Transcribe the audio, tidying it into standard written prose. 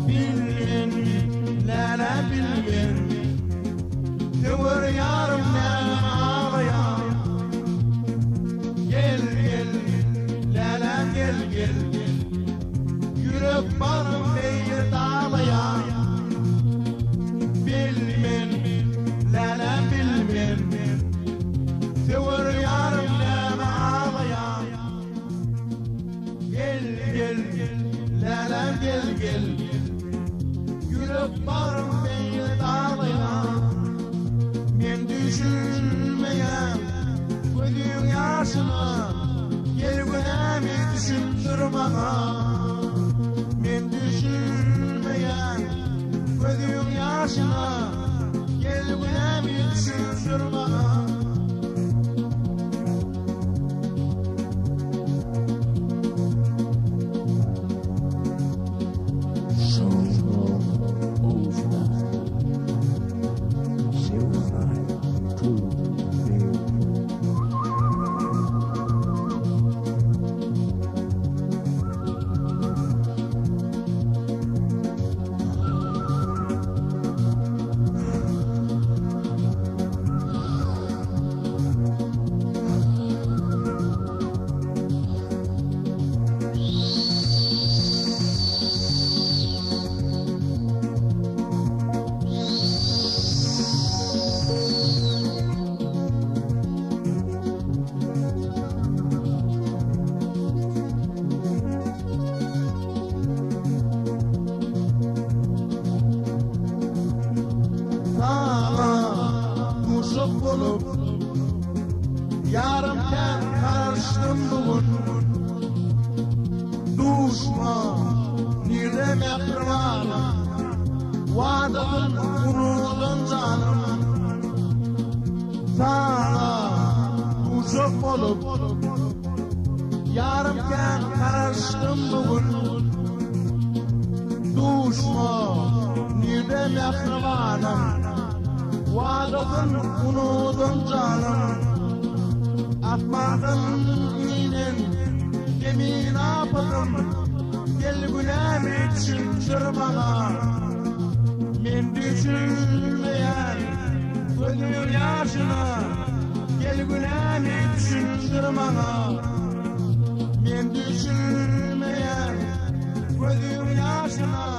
Bilgin, lala bilgin, dur yarım ne ağlayan. Gel gel, lala gel gel, yürek barım beyir dağlayan. Bilgin, lala bilgin, dur yarım ne ağlayan. Gel gel, lala gel gel, yürek barım beyni dağlayan. Men düşünmeyen gözün yaşını, gel günemi düşündür bana. Men düşünmeyen gözün yaşını, gel günemi düşündür bana. Kuşuk bulup yarımken karıştım bugün. Duşma nire mehribanım, vaadın unudun canım. Sana kuşuk bulup yarımken karıştım bugün. Duşma nire mehribanım, vaadın unudun canım. Atmadın inen yemin apıdım, gel günemi düşündür bana. Men düşünmeyen gözün yaşını, gel günemi düşündür bana. Men düşünmeyen gözün yaşını,